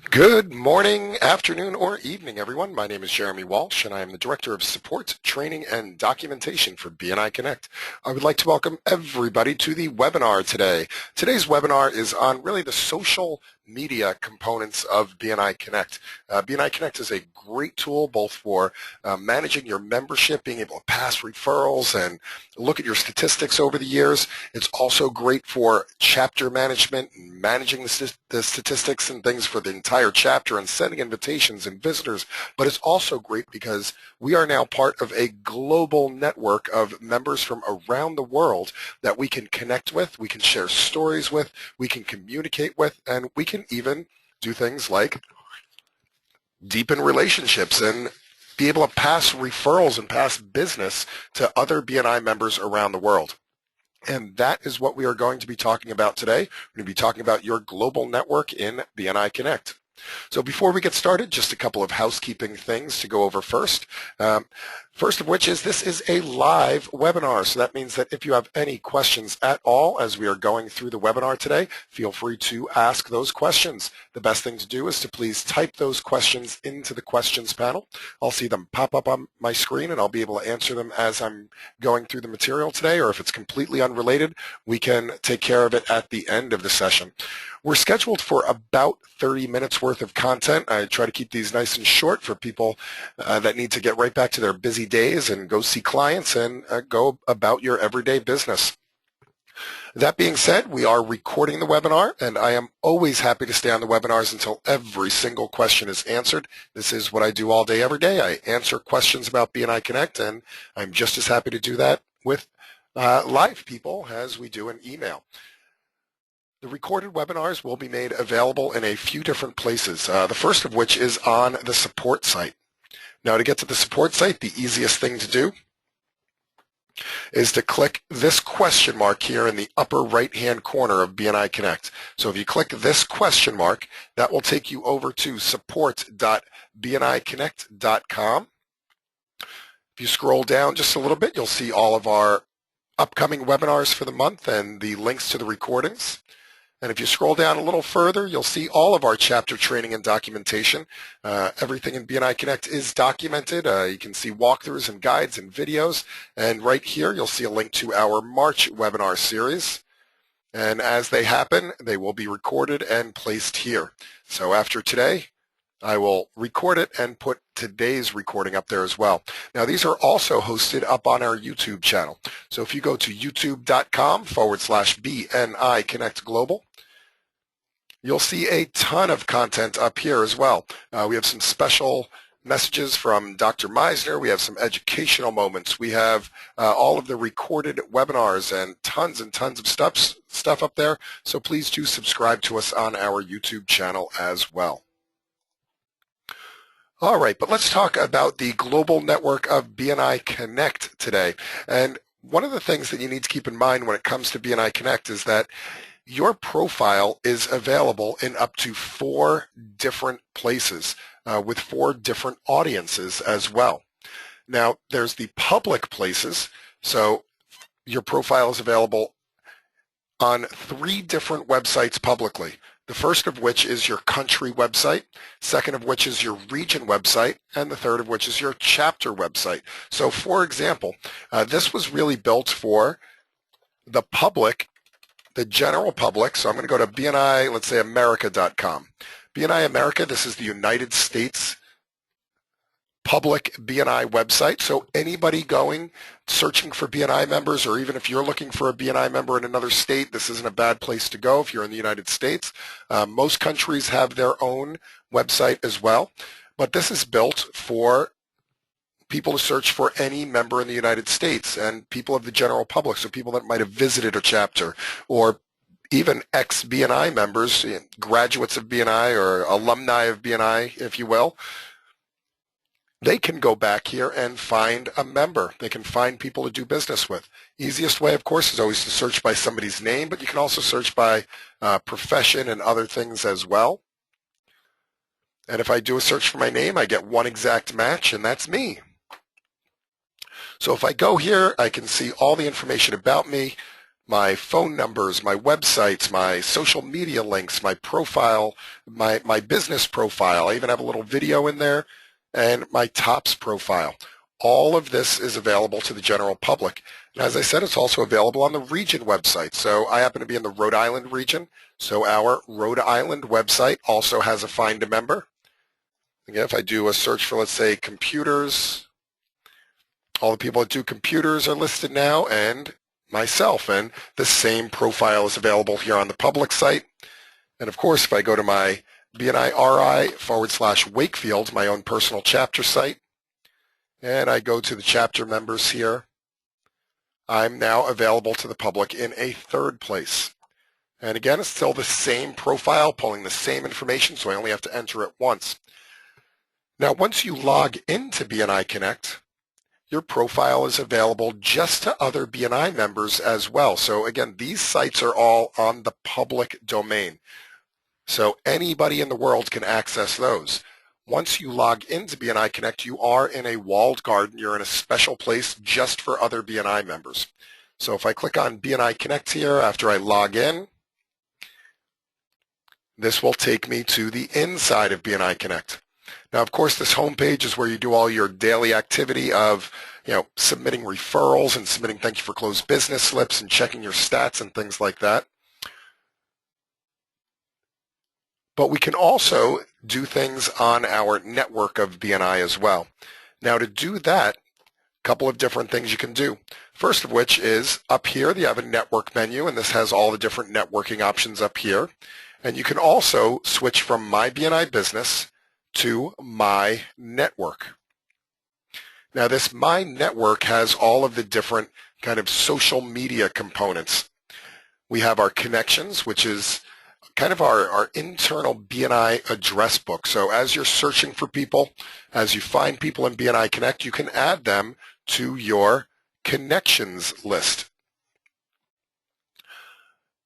Good morning, afternoon, or evening, everyone. My name is Jeremy Walsh, and I am the Director of Support, Training, and Documentation for BNI Connect. I would like to welcome everybody to the webinar today. Today's webinar is on really the social media components of BNI Connect. BNI Connect is a great tool both for managing your membership, being able to pass referrals, and look at your statistics over the years. It's also great for chapter management and managing the statistics and things for the entire chapter and sending invitations and visitors. But it's also great because we are now part of a global network of members from around the world that we can connect with, we can share stories with, we can communicate with, and we can even do things like deepen relationships and be able to pass referrals and pass business to other BNI members around the world. And that is what we are going to be talking about today. We're going to be talking about your global network in BNI Connect. So before we get started, just a couple of housekeeping things to go over first. First of which is this is a live webinar. So that means that if you have any questions at all as we are going through the webinar today, feel free to ask those questions. The best thing to do is to please type those questions into the questions panel. I'll see them pop up on my screen and I'll be able to answer them as I'm going through the material today, or if it's completely unrelated, we can take care of it at the end of the session. We're scheduled for about 30 minutes worth of content. I try to keep these nice and short for people that need to get right back to their busy days and go see clients and go about your everyday business. That being said, we are recording the webinar, and I am always happy to stay on the webinars until every single question is answered. This is what I do all day, every day. I answer questions about BNI Connect, and I'm just as happy to do that with live people as we do in email. The recorded webinars will be made available in a few different places, the first of which is on the support site. Now, to get to the support site, the easiest thing to do is to click this question mark here in the upper right-hand corner of BNI Connect. So if you click this question mark, that will take you over to support.bniconnect.com. If you scroll down just a little bit, you'll see all of our upcoming webinars for the month and the links to the recordings. And if you scroll down a little further, you'll see all of our chapter training and documentation. Everything in BNI Connect is documented. You can see walkthroughs and guides and videos. And right here, you'll see a link to our March webinar series. And as they happen, they will be recorded and placed here. So after today, I will record it and put today's recording up there as well. Now, these are also hosted up on our YouTube channel. So if you go to youtube.com/BNI Connect Global, you'll see a ton of content up here as well. We have some special messages from Dr. Meisner. We have some educational moments. We have all of the recorded webinars and tons of stuff up there. So please do subscribe to us on our YouTube channel as well. All right, but let's talk about the global network of BNI Connect today. And one of the things that you need to keep in mind when it comes to BNI Connect is that your profile is available in up to 4 different places with 4 different audiences as well. Now, there's the public places. So your profile is available on 3 different websites publicly. The first of which is your country website, second of which is your region website, and the third of which is your chapter website. So for example, this was really built for the public, the general public. So I'm going to go to BNI, let's say America.com. BNI America, this is the United States public BNI website. So anybody searching for BNI members, or even if you're looking for a BNI member in another state, this isn't a bad place to go if you're in the United States. Most countries have their own website as well, but this is built for people to search for any member in the United States and people of the general public, so people that might have visited a chapter, or even ex-BNI members, graduates of BNI or alumni of BNI, if you will. They can go back here and find a member. They can find people to do business with. Easiest way, of course, is always to search by somebody's name, but you can also search by profession and other things as well. And if I do a search for my name, I get one exact match, and that's me. So if I go here, I can see all the information about me, my phone numbers, my websites, my social media links, my profile, my business profile. I even have a little video in there, and my tops profile. All of this is available to the general public. And as I said, it's also available on the region website. So I happen to be in the Rhode Island region. So our Rhode Island website also has a Find a Member. Again, if I do a search for, let's say, computers, all the people that do computers are listed now, and myself, and the same profile is available here on the public site. And of course, if I go to my BNI/RI/Wakefield, my own personal chapter site, and I go to the chapter members here, I'm now available to the public in a third place. And again, it's still the same profile, pulling the same information, so I only have to enter it once. Now, once you log into BNI Connect, your profile is available just to other BNI members as well. So again, these sites are all on the public domain. So anybody in the world can access those. Once you log into BNI Connect, you are in a walled garden. You're in a special place just for other BNI members. So if I click on BNI Connect here after I log in, this will take me to the inside of BNI Connect. Now, of course, this homepage is where you do all your daily activity of, submitting referrals and submitting thank you for closed business slips and checking your stats and things like that. But we can also do things on our network of BNI as well. Now, to do that, a couple of different things you can do. First of which is up here, you have a network menu, and this has all the different networking options up here. And you can also switch from My BNI Business to My Network. Now, this My Network has all of the different kind of social media components. We have our connections, which is kind of our internal BNI address book. So as you're searching for people, as you find people in BNI Connect, you can add them to your connections list.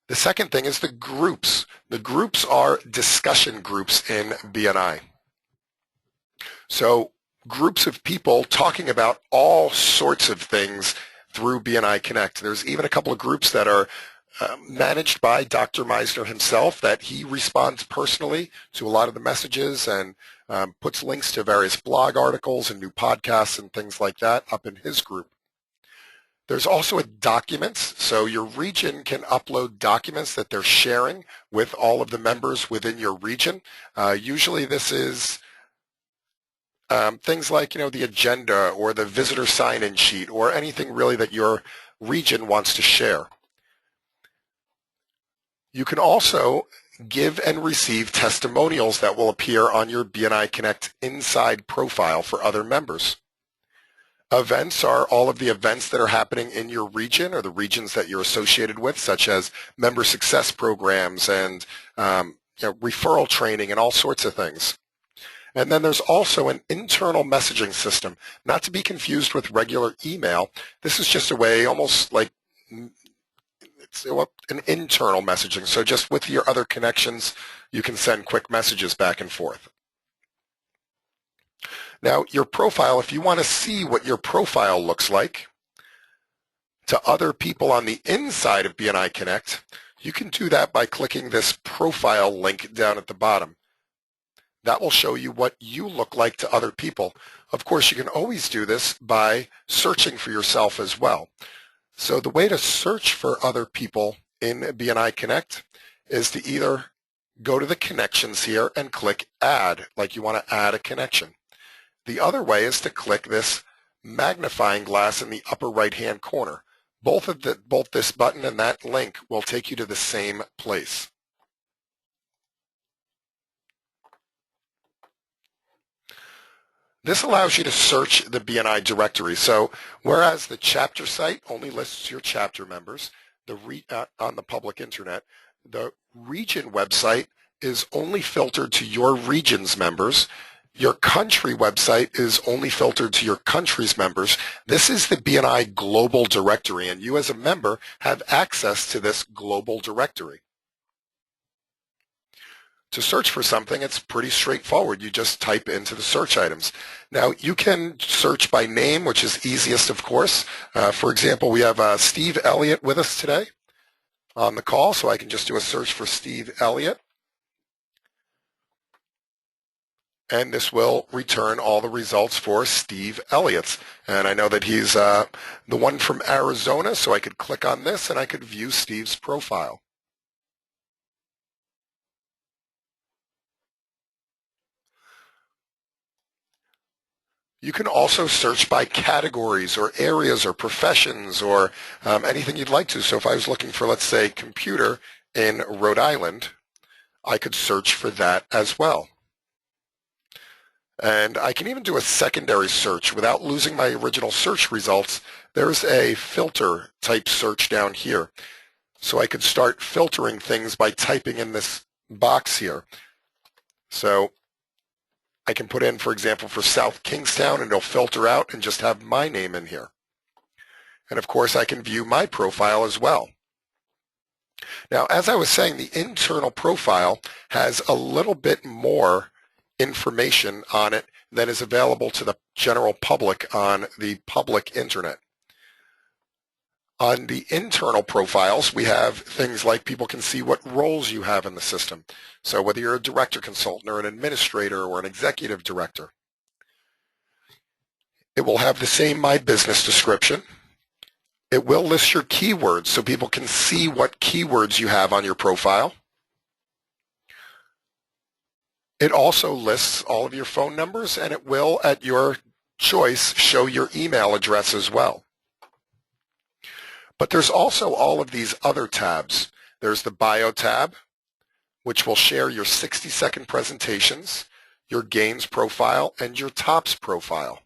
The second thing is the groups. The groups are discussion groups in BNI. So groups of people talking about all sorts of things through BNI Connect. There's even a couple of groups that are managed by Dr. Meisner himself, that he responds personally to a lot of the messages and puts links to various blog articles and new podcasts and things like that up in his group. There's also a documents, so your region can upload documents that they're sharing with all of the members within your region. Usually this is things like, the agenda or the visitor sign-in sheet or anything really that your region wants to share. You can also give and receive testimonials that will appear on your BNI Connect inside profile for other members. Events are all of the events that are happening in your region or the regions that you're associated with, such as member success programs and referral training and all sorts of things. And then there's also an internal messaging system, not to be confused with regular email. This is just a way, almost like it's an internal messaging. So just with your other connections, you can send quick messages back and forth. Now, your profile, if you want to see what your profile looks like to other people on the inside of BNI Connect, you can do that by clicking this profile link down at the bottom. That will show you what you look like to other people. Of course, you can always do this by searching for yourself as well. So the way to search for other people in BNI Connect is to either go to the connections here and click add, like you want to add a connection. The other way is to click this magnifying glass in the upper right-hand corner. Both this button and that link will take you to the same place. This allows you to search the BNI directory. So whereas the chapter site only lists your chapter members on the public internet, the region website is only filtered to your region's members. Your country website is only filtered to your country's members. This is the BNI global directory, and you as a member have access to this global directory. To search for something, it's pretty straightforward. You just type into the search items. Now, you can search by name, which is easiest, of course. For example, we have Steve Elliott with us today. on the call, so I can just do a search for Steve Elliott. And this will return all the results for Steve Elliott's. And I know that he's the one from Arizona, so I could click on this and I could view Steve's profile. You can also search by categories or areas or professions or anything you'd like to. So if I was looking for, let's say, computer in Rhode Island, I could search for that as well. And I can even do a secondary search without losing my original search results. There's a filter type search down here. So I could start filtering things by typing in this box here. So I can put in, for example, for South Kingstown, and it'll filter out and just have my name in here. And of course, I can view my profile as well. Now, as I was saying, the internal profile has a little bit more information on it than is available to the general public on the public internet. On the internal profiles, we have things like people can see what roles you have in the system. So whether you're a director consultant or an administrator or an executive director. It will have the same My Business description. It will list your keywords so people can see what keywords you have on your profile. It also lists all of your phone numbers, and it will, at your choice, show your email address as well. But there's also all of these other tabs. There's the Bio tab, which will share your 60-second presentations, your gains profile, and your tops profile.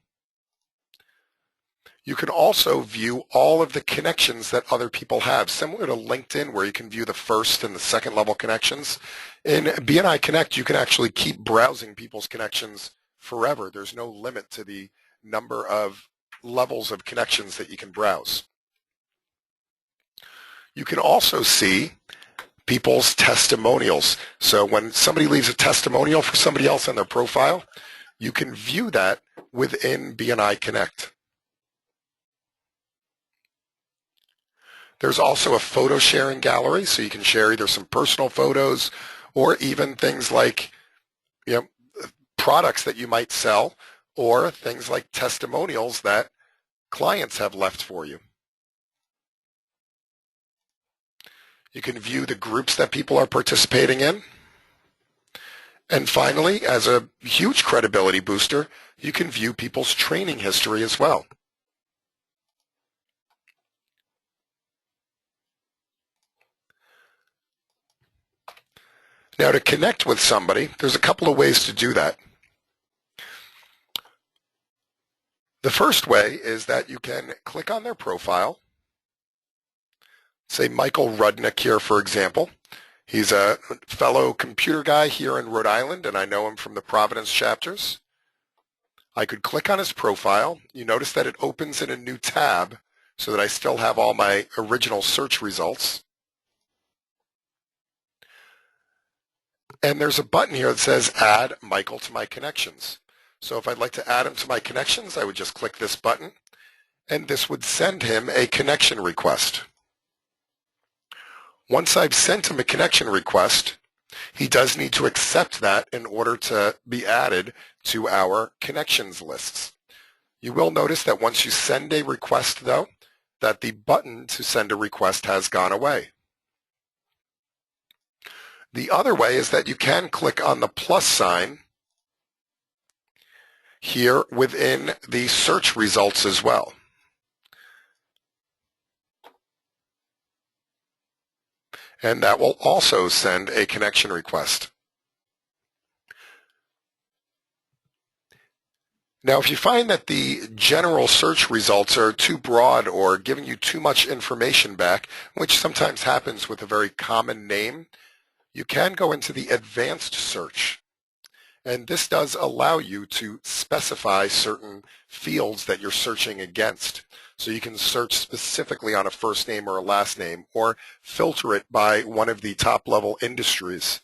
You can also view all of the connections that other people have, similar to LinkedIn, where you can view the first and the second level connections. In BNI Connect, you can actually keep browsing people's connections forever. There's no limit to the number of levels of connections that you can browse. You can also see people's testimonials. So when somebody leaves a testimonial for somebody else on their profile, you can view that within BNI Connect. There's also a photo sharing gallery, so you can share either some personal photos or even things like, products that you might sell, or things like testimonials that clients have left for you. You can view the groups that people are participating in. And finally, as a huge credibility booster, you can view people's training history as well. Now, to connect with somebody, there's a couple of ways to do that. The first way is that you can click on their profile. Say Michael Rudnick here, for example. He's a fellow computer guy here in Rhode Island, and I know him from the Providence chapters. I could click on his profile. You notice that it opens in a new tab so that I still have all my original search results. And there's a button here that says Add Michael to my connections. So if I'd like to add him to my connections, I would just click this button, and this would send him a connection request. Once I've sent him a connection request, he does need to accept that in order to be added to our connections lists. You will notice that once you send a request, though, that the button to send a request has gone away. The other way is that you can click on the plus sign here within the search results as well. And that will also send a connection request. Now, if you find that the general search results are too broad or giving you too much information back, which sometimes happens with a very common name, you can go into the advanced search. And this does allow you to specify certain fields that you're searching against. So you can search specifically on a first name or a last name, or filter it by one of the top-level industries.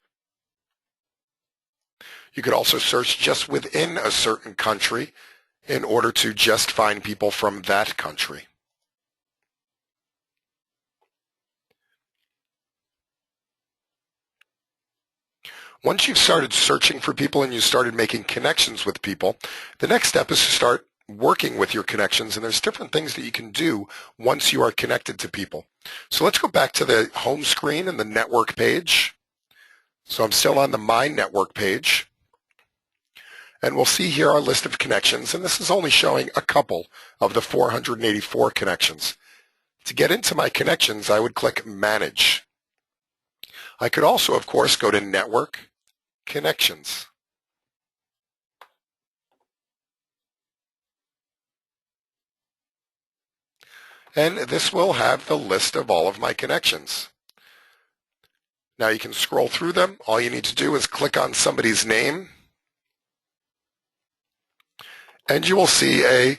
You could also search just within a certain country in order to just find people from that country. Once you've started searching for people and you started making connections with people, the next step is to start working with your connections, and there's different things that you can do once you are connected to people. So let's go back to the home screen and the network page. So I'm still on the My Network page, and we'll see here our list of connections, and this is only showing a couple of the 484 connections. To get into my connections, I would click Manage. I could also, of course, go to Network, Connections. And this will have the list of all of my connections. Now you can scroll through them. All you need to do is click on somebody's name, and you will see a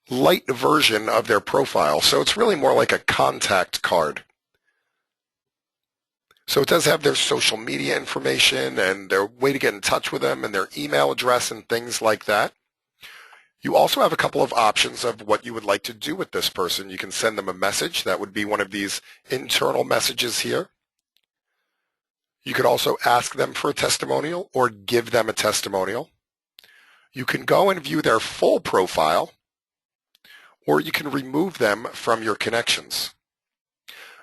light version of their profile. So it's really more like a contact card. So it does have their social media information and their way to get in touch with them and their email address and things like that. You also have a couple of options of what you would like to do with this person. You can send them a message. That would be one of these internal messages here. You could also ask them for a testimonial or give them a testimonial. You can go and view their full profile, or you can remove them from your connections.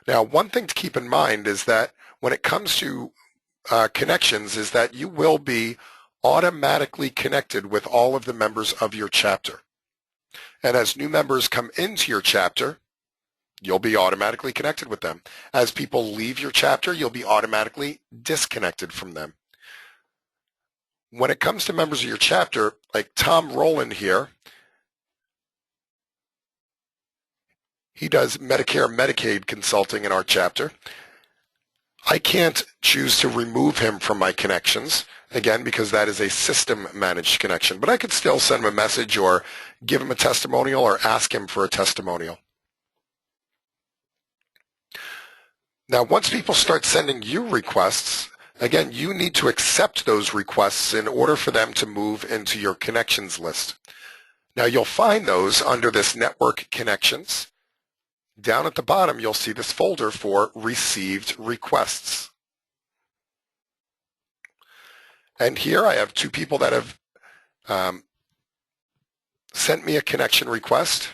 Now, one thing to keep in mind is that when it comes to connections is that you will be automatically connected with all of the members of your chapter. And as new members come into your chapter, you'll be automatically connected with them. As people leave your chapter, you'll be automatically disconnected from them. When it comes to members of your chapter, like Tom Rowland here, he does Medicare and Medicaid consulting in our chapter. I can't choose to remove him from my connections, again, because that is a system-managed connection. But I could still send him a message or give him a testimonial or ask him for a testimonial. Now, once people start sending you requests, again, you need to accept those requests in order for them to move into your connections list. Now, you'll find those under this Network Connections. Down at the bottom, you'll see this folder for Received Requests. And here I have two people that have sent me a connection request.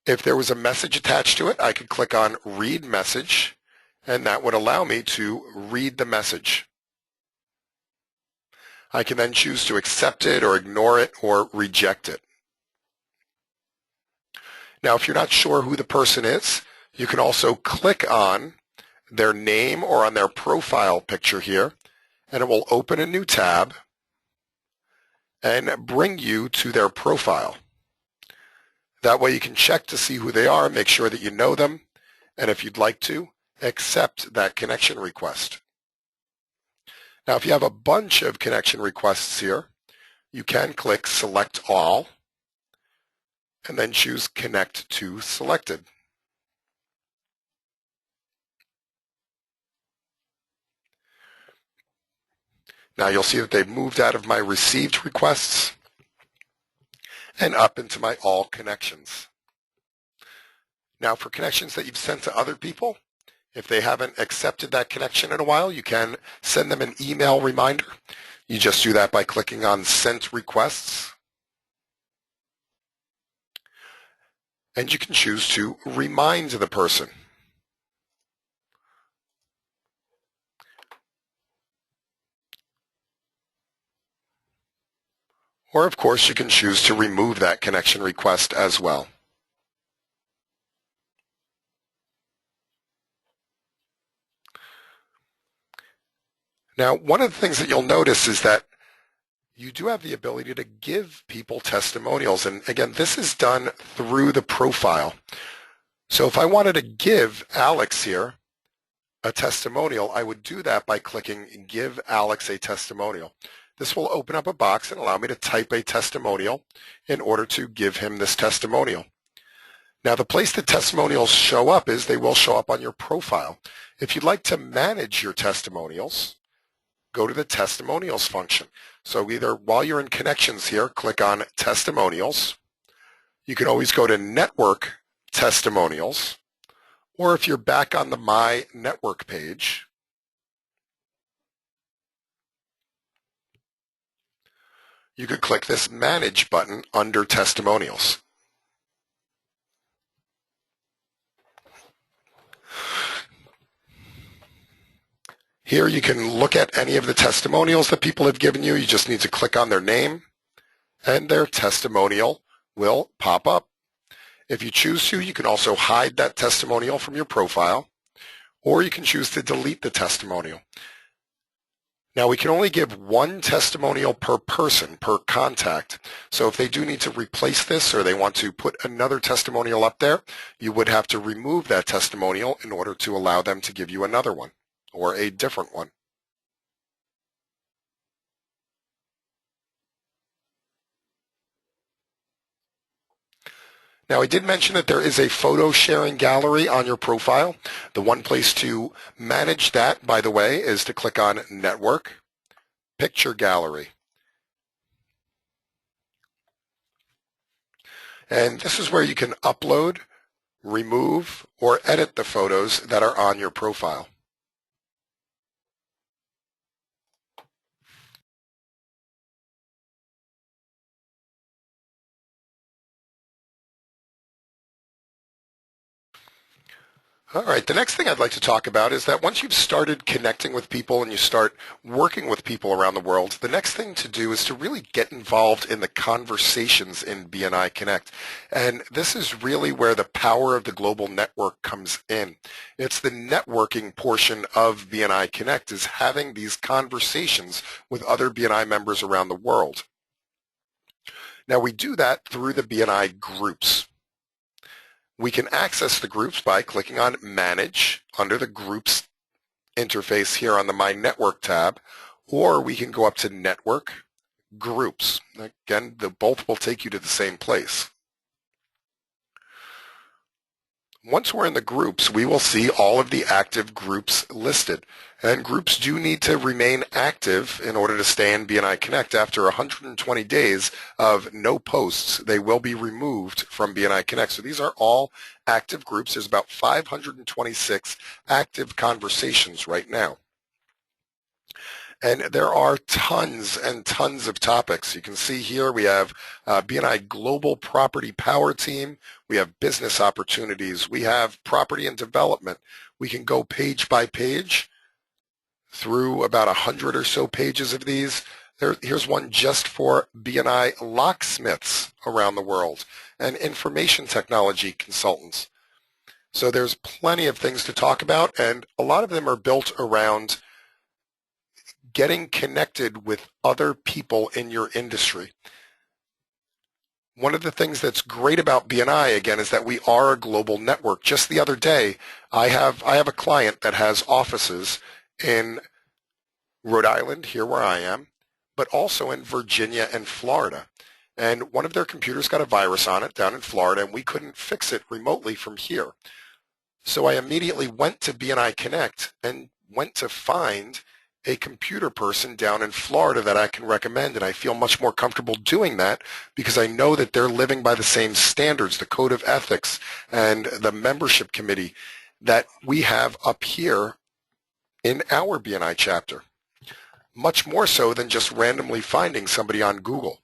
If there was a message attached to it, I could click on Read Message, and that would allow me to read the message. I can then choose to accept it or ignore it or reject it. Now, if you're not sure who the person is, you can also click on their name or on their profile picture here, and it will open a new tab and bring you to their profile. That way you can check to see who they are, make sure that you know them, and if you'd like to, accept that connection request. Now, if you have a bunch of connection requests here, you can click Select All, and then choose Connect to Selected. Now you'll see that they've moved out of my Received Requests and up into my All Connections. Now for connections that you've sent to other people, if they haven't accepted that connection in a while, you can send them an email reminder. You just do that by clicking on Sent Requests. And you can choose to remind the person. Or, of course, you can choose to remove that connection request as well. Now, one of the things that you'll notice is that you do have the ability to give people testimonials. And again, this is done through the profile. So if I wanted to give Alex here a testimonial, I would do that by clicking Give Alex a Testimonial. This will open up a box and allow me to type a testimonial in order to give him this testimonial. Now, the place that testimonials show up is they will show up on your profile. If you'd like to manage your testimonials, go to the Testimonials function. So either while you're in Connections here, click on Testimonials. You can always go to Network Testimonials, or if you're back on the My Network page, you could click this Manage button under Testimonials. Here you can look at any of the testimonials that people have given you. You just need to click on their name, and their testimonial will pop up. If you choose to, you can also hide that testimonial from your profile, or you can choose to delete the testimonial. Now, we can only give one testimonial per person, per contact. So if they do need to replace this or they want to put another testimonial up there, you would have to remove that testimonial in order to allow them to give you another one or a different one. Now, I did mention that there is a photo sharing gallery on your profile. The one place to manage that, by the way, is to click on Network, Picture Gallery. And this is where you can upload, remove, or edit the photos that are on your profile. All right, the next thing I'd like to talk about is that once you've started connecting with people and you start working with people around the world, the next thing to do is to really get involved in the conversations in BNI Connect. And this is really where the power of the global network comes in. It's the networking portion of BNI Connect, is having these conversations with other BNI members around the world. Now, we do that through the BNI groups. We can access the groups by clicking on Manage under the Groups interface here on the My Network tab, or we can go up to Network, Groups. Again, both will take you to the same place. Once we're in the groups, we will see all of the active groups listed. And groups do need to remain active in order to stay in BNI Connect. After 120 days of no posts, they will be removed from BNI Connect. So these are all active groups. There's about 526 active conversations right now. And there are tons and tons of topics. You can see here we have BNI Global Property Power Team. We have business opportunities. We have property and development. We can go page by page through about 100 or so pages of these. Here's one just for BNI locksmiths around the world and information technology consultants. So there's plenty of things to talk about, and a lot of them are built around getting connected with other people in your industry. One of the things that's great about BNI, again, is that we are a global network. Just the other day, I have a client that has offices in Rhode Island, here where I am, but also in Virginia and Florida. And one of their computers got a virus on it down in Florida, and we couldn't fix it remotely from here. So I immediately went to BNI Connect and went to find a computer person down in Florida that I can recommend, and I feel much more comfortable doing that because I know that they're living by the same standards, the code of ethics and the membership committee that we have up here in our BNI chapter, much more so than just randomly finding somebody on Google.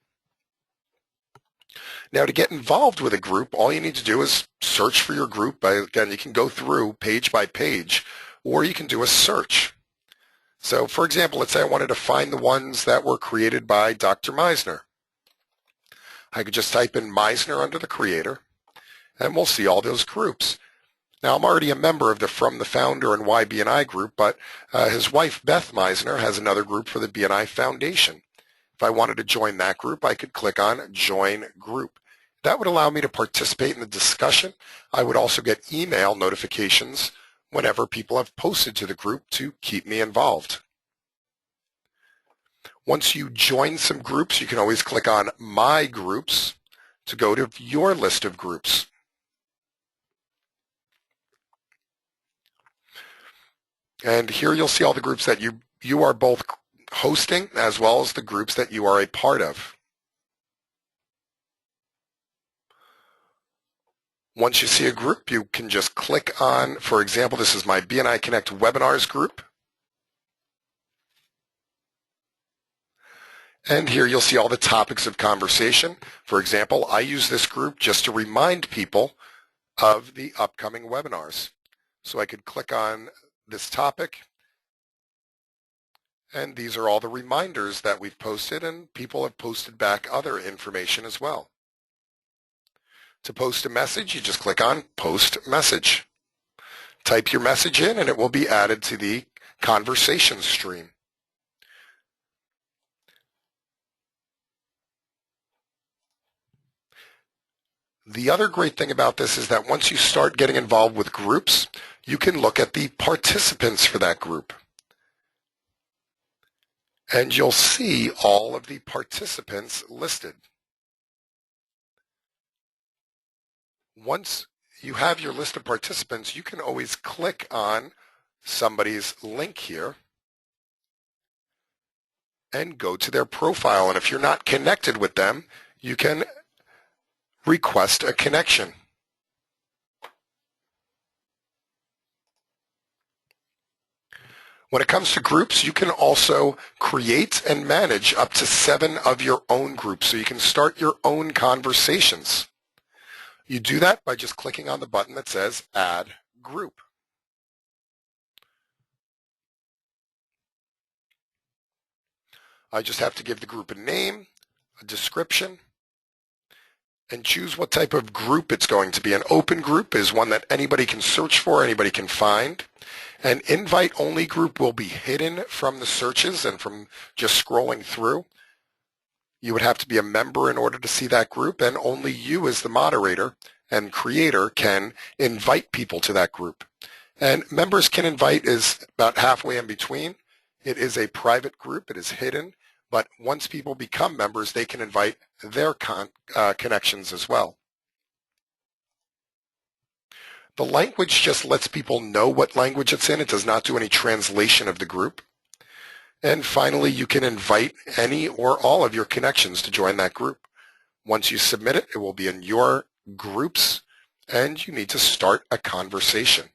Now, to get involved with a group, all you need to do is search for your group. Again, you can go through page by page, or you can do a search. So, for example, let's say I wanted to find the ones that were created by Dr. Meisner. I could just type in Meisner under the creator, and we'll see all those groups. Now, I'm already a member of the From the Founder and Why BNI group, but his wife, Beth Meisner, has another group for the BNI Foundation. If I wanted to join that group, I could click on Join Group. That would allow me to participate in the discussion. I would also get email notifications whenever people have posted to the group to keep me involved. Once you join some groups, you can always click on My Groups to go to your list of groups. And here you'll see all the groups that you are both hosting as well as the groups that you are a part of. Once you see a group, you can just click on, for example, this is my BNI Connect webinars group. And here you'll see all the topics of conversation. For example, I use this group just to remind people of the upcoming webinars. So I could click on this topic, and these are all the reminders that we've posted, and people have posted back other information as well. To post a message, you just click on Post Message. Type your message in, and it will be added to the conversation stream. The other great thing about this is that once you start getting involved with groups, you can look at the participants for that group. And you'll see all of the participants listed. Once you have your list of participants, you can always click on somebody's link here and go to their profile. And if you're not connected with them, you can request a connection. When it comes to groups, you can also create and manage up to 7 of your own groups, so you can start your own conversations. You do that by just clicking on the button that says Add Group. I just have to give the group a name, a description, and choose what type of group it's going to be. An open group is one that anybody can search for, anybody can find. An invite-only group will be hidden from the searches and from just scrolling through. You would have to be a member in order to see that group, and only you as the moderator and creator can invite people to that group. And members can invite is about halfway in between. It is a private group. It is hidden. But once people become members, they can invite their connections as well. The language just lets people know what language it's in. It does not do any translation of the group. And finally, you can invite any or all of your connections to join that group. Once you submit it, it will be in your groups, and you need to start a conversation.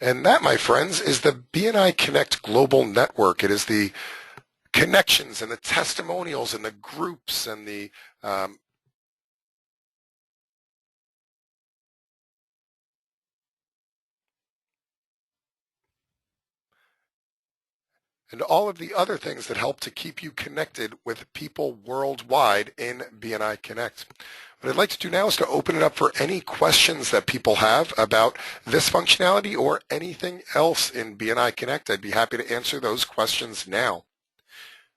And that, my friends, is the BNI Connect Global Network. It is the connections and the testimonials and the groups and the and all of the other things that help to keep you connected with people worldwide in BNI Connect. What I'd like to do now is to open it up for any questions that people have about this functionality or anything else in BNI Connect. I'd be happy to answer those questions now.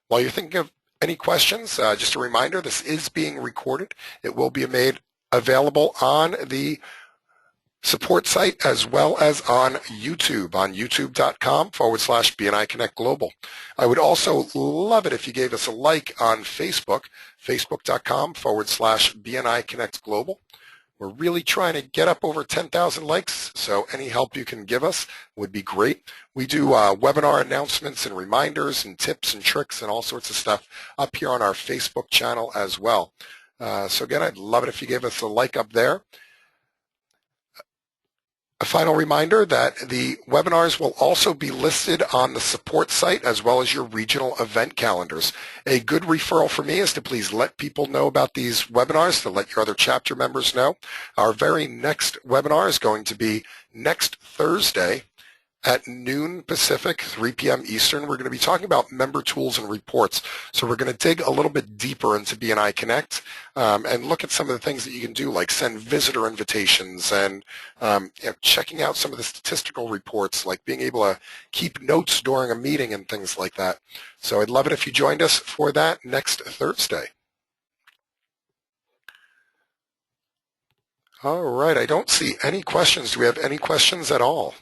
While you're thinking of any questions, just a reminder, this is being recorded. It will be made available on the support site as well as on YouTube, on youtube.com/BNI Connect Global. I would also love it if you gave us a like on Facebook, facebook.com/BNI Connect Global. We're really trying to get up over 10,000 likes, so any help you can give us would be great. We do webinar announcements and reminders and tips and tricks and all sorts of stuff up here on our Facebook channel as well. So again, I'd love it if you gave us a like up there. A final reminder that the webinars will also be listed on the support site as well as your regional event calendars. A good referral for me is to please let people know about these webinars, to let your other chapter members know. Our very next webinar is going to be next Thursday at noon Pacific, 3 p.m. Eastern. We're going to be talking about member tools and reports. So we're going to dig a little bit deeper into BNI Connect and look at some of the things that you can do, like send visitor invitations and checking out some of the statistical reports, like being able to keep notes during a meeting and things like that. So I'd love it if you joined us for that next Thursday. All right, I don't see any questions. Do we have any questions at all?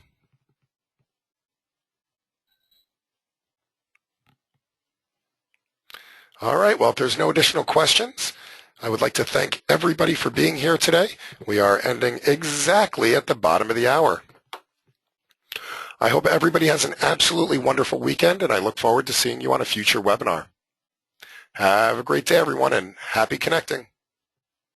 All right, well, if there's no additional questions, I would like to thank everybody for being here today. We are ending exactly at the bottom of the hour. I hope everybody has an absolutely wonderful weekend, and I look forward to seeing you on a future webinar. Have a great day, everyone, and happy connecting.